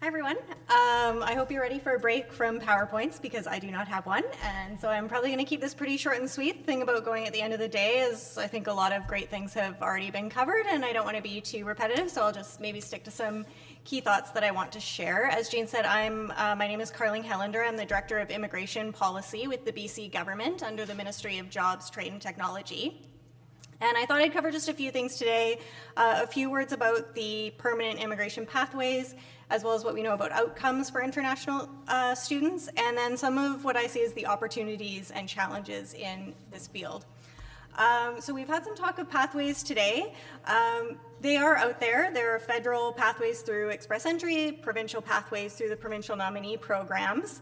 Hi everyone. I hope you're ready for a break from PowerPoints because I do not have one, and so I'm probably going to keep this pretty short and sweet. The thing about going at the end of the day is I think a lot of great things have already been covered and I don't want to be too repetitive, so I'll just maybe stick to some key thoughts that I want to share. As Jane said, my name is Helander. I'm the Director of Immigration Policy with the BC Government under the Ministry of Jobs, Trade and Technology. And I thought I'd cover just a few things today, a few words about the permanent immigration pathways, as well as what we know about outcomes for international students, and then some of what I see as the opportunities and challenges in this field. So we've had some talk of pathways today. They are out there. There are federal pathways through express entry, provincial pathways through the provincial nominee programs.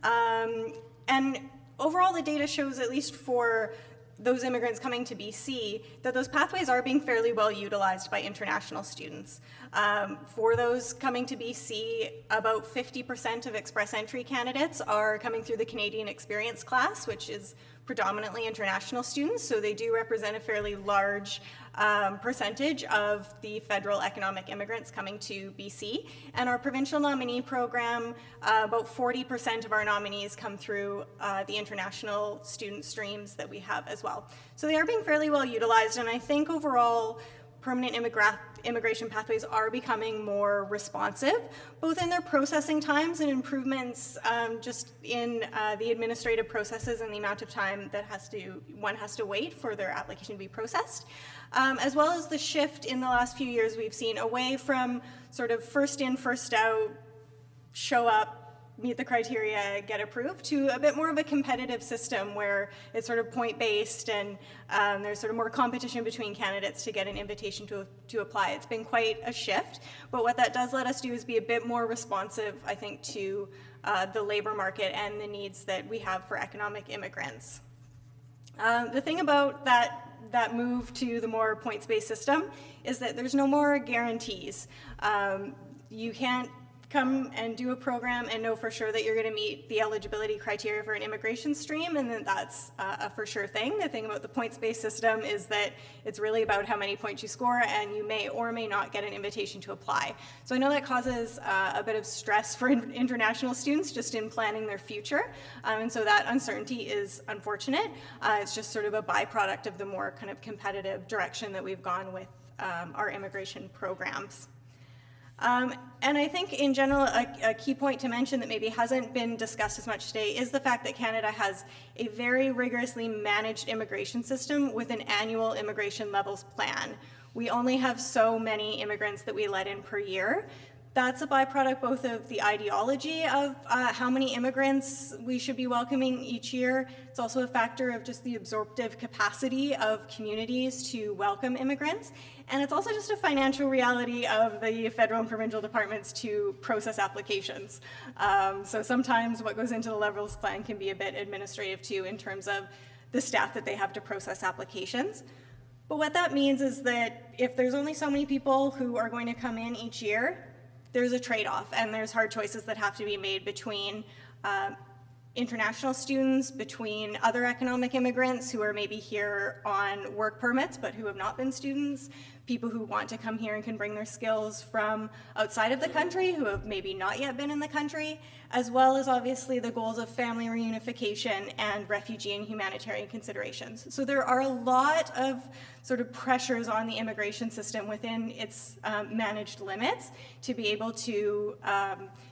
And overall, the data shows, at least for those immigrants coming to BC, that those pathways are being fairly well utilized by international students. For those coming to BC, about 50% of express entry candidates are coming through the Canadian Experience class, which is predominantly international students, so they do represent a fairly large percentage of the federal economic immigrants coming to BC. And our provincial nominee program, about 40% of our nominees come through the international student streams that we have as well. So they are being fairly well utilized, and I think overall permanent immigration pathways are becoming more responsive, both in their processing times and improvements just in the administrative processes and the amount of time that one has to wait for their application to be processed, as well as the shift in the last few years we've seen away from sort of first in, first out, show up, meet the criteria, get approved, to a bit more of a competitive system where it's sort of point-based and there's sort of more competition between candidates to get an invitation to apply. It's been quite a shift, but what that does let us do is be a bit more responsive, I think, to the labor market and the needs that we have for economic immigrants. The thing about that move to the more points-based system is that there's no more guarantees. You can't come and do a program and know for sure that you're going to meet the eligibility criteria for an immigration stream, and then that's a for sure thing. The thing about the points-based system is that it's really about how many points you score, and you may or may not get an invitation to apply. So I know that causes a bit of stress for international students just in planning their future, and so that uncertainty is unfortunate. It's just sort of a byproduct of the more kind of competitive direction that we've gone with our immigration programs. And I think in general, a key point to mention that maybe hasn't been discussed as much today is the fact that Canada has a very rigorously managed immigration system with an annual immigration levels plan. We only have so many immigrants that we let in per year. That's a byproduct both of the ideology of how many immigrants we should be welcoming each year. It's also a factor of just the absorptive capacity of communities to welcome immigrants. And it's also just a financial reality of the federal and provincial departments to process applications. So sometimes what goes into the levels plan can be a bit administrative too in terms of the staff that they have to process applications. But what that means is that if there's only so many people who are going to come in each year, there's a trade-off, and there's hard choices that have to be made between international students, between other economic immigrants who are maybe here on work permits but who have not been students, people who want to come here and can bring their skills from outside of the country who have maybe not yet been in the country, as well as obviously the goals of family reunification and refugee and humanitarian considerations. So there are a lot of sort of pressures on the immigration system within its managed limits to be able to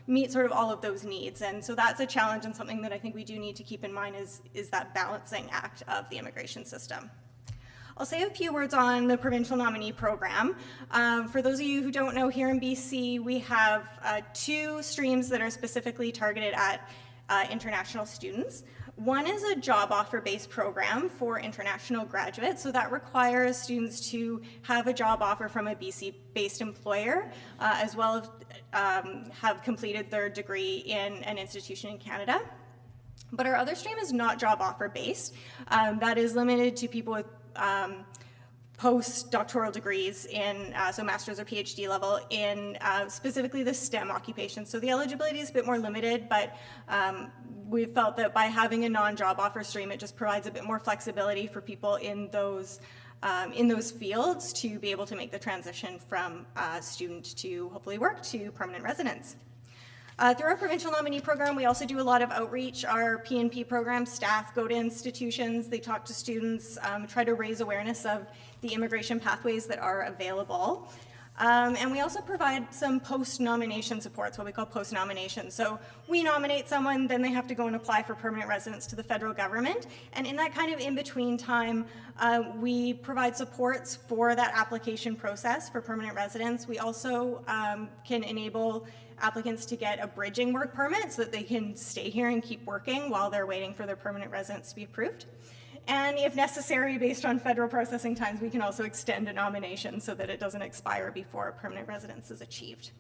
meet sort of all of those needs. And so that's a challenge, and something that I think we do need to keep in mind is that balancing act of the immigration system. I'll say a few words on the provincial nominee program. For those of you who don't know, here in BC, we have two streams that are specifically targeted at international students. One is a job offer-based program for international graduates, so that requires students to have a job offer from a BC-based employer, as well as have completed their degree in an institution in Canada. But our other stream is not job offer-based. That is limited to people with postdoctoral degrees in, so master's or PhD level in specifically the STEM occupations. So the eligibility is a bit more limited, but we felt that by having a non-job offer stream, it just provides a bit more flexibility for people in those fields to be able to make the transition from student to hopefully work to permanent residence. Through our provincial nominee program, we also do a lot of outreach. Our P&P program staff go to institutions, they talk to students, try to raise awareness of the immigration pathways that are available. And we also provide some post-nomination supports, what we call post-nomination. So we nominate someone, then they have to go and apply for permanent residence to the federal government. And in that kind of in-between time, we provide supports for that application process for permanent residence. We also can enable applicants to get a bridging work permit so that they can stay here and keep working while they're waiting for their permanent residence to be approved. And if necessary, based on federal processing times, we can also extend a nomination so that it doesn't expire before permanent residence is achieved.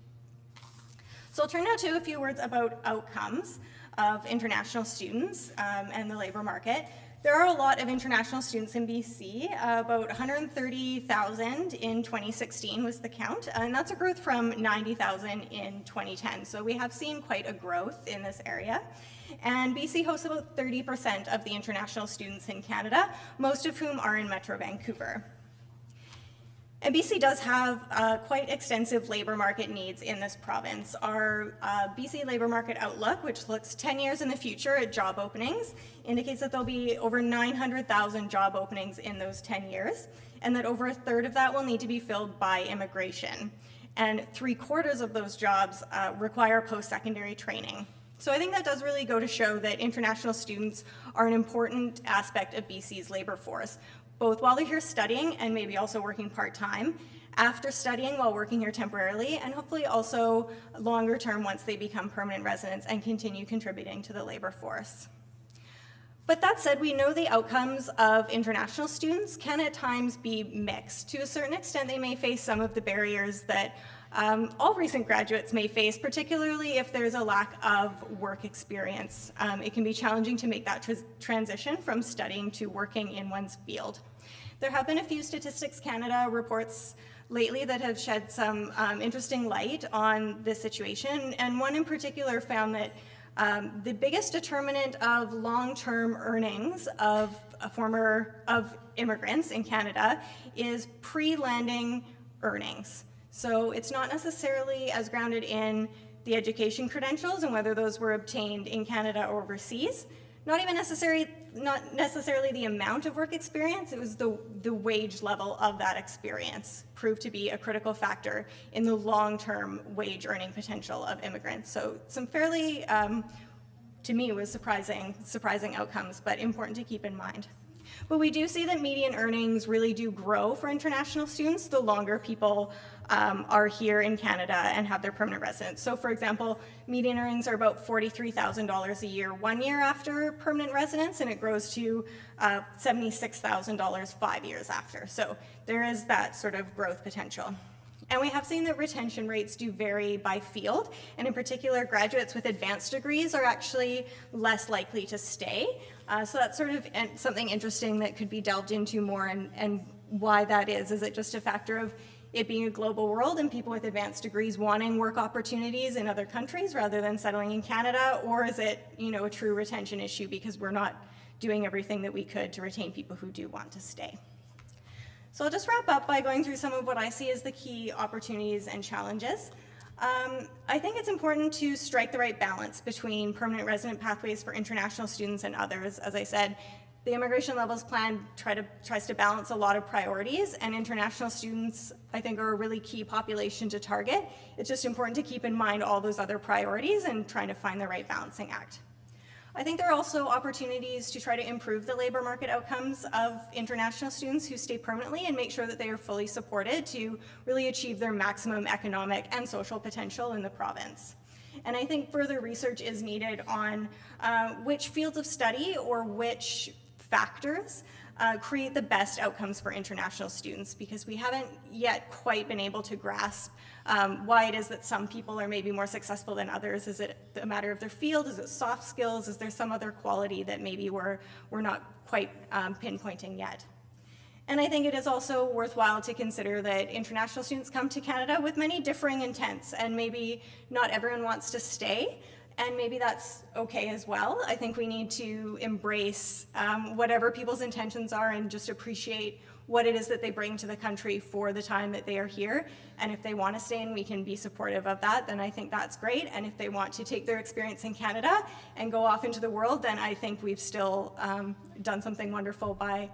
So I'll turn now to a few words about outcomes of international students and the labor market. There are a lot of international students in BC, about 130,000 in 2016 was the count, and that's a growth from 90,000 in 2010. So we have seen quite a growth in this area. And BC hosts about 30% of the international students in Canada, most of whom are in Metro Vancouver. And BC does have quite extensive labor market needs in this province. Our BC Labor Market Outlook, which looks 10 years in the future at job openings, indicates that there'll be over 900,000 job openings in those 10 years, and that over a third of that will need to be filled by immigration. And 3/4 of those jobs require post-secondary training. So I think that does really go to show that international students are an important aspect of BC's labor force, both while they're here studying and maybe also working part-time, after studying while working here temporarily, and hopefully also longer term once they become permanent residents and continue contributing to the labor force. But that said, we know the outcomes of international students can at times be mixed. To a certain extent, they may face some of the barriers that all recent graduates may face, particularly if there's a lack of work experience. It can be challenging to make that transition from studying to working in one's field. There have been a few Statistics Canada reports lately that have shed some interesting light on this situation, and one in particular found that the biggest determinant of long-term earnings of immigrants in Canada is pre-landing earnings. So it's not necessarily as grounded in the education credentials and whether those were obtained in Canada or overseas. Not necessarily the amount of work experience, it was the wage level of that experience proved to be a critical factor in the long-term wage earning potential of immigrants. So some fairly, to me, was surprising outcomes, but important to keep in mind. But we do see that median earnings really do grow for international students the longer people are here in Canada and have their permanent residence. So for example, median earnings are about $43,000 a year 1 year after permanent residence, and it grows to $76,000 5 years after. So there is that sort of growth potential. And we have seen that retention rates do vary by field, and in particular, graduates with advanced degrees are actually less likely to stay. So that's sort of something interesting that could be delved into more, and why that is. Is it just a factor of it being a global world and people with advanced degrees wanting work opportunities in other countries rather than settling in Canada, or is it, a true retention issue because we're not doing everything that we could to retain people who do want to stay? So I'll just wrap up by going through some of what I see as the key opportunities and challenges. I think it's important to strike the right balance between permanent resident pathways for international students and others. As I said, the Immigration Levels Plan tries to balance a lot of priorities, and international students, I think, are a really key population to target. It's just important to keep in mind all those other priorities and trying to find the right balancing act. I think there are also opportunities to try to improve the labor market outcomes of international students who stay permanently and make sure that they are fully supported to really achieve their maximum economic and social potential in the province. And I think further research is needed on which fields of study or which factors create the best outcomes for international students, because we haven't yet quite been able to grasp why it is that some people are maybe more successful than others. Is it a matter of their field? Is it soft skills? Is there some other quality that maybe we're not quite pinpointing yet? And I think it is also worthwhile to consider that international students come to Canada with many differing intents, and maybe not everyone wants to stay, and maybe that's okay as well. I think we need to embrace whatever people's intentions are and just appreciate what it is that they bring to the country for the time that they are here. And if they want to stay and we can be supportive of that, then I think that's great. And if they want to take their experience in Canada and go off into the world, then I think we've still done something wonderful by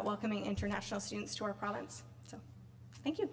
welcoming international students to our province. So, thank you.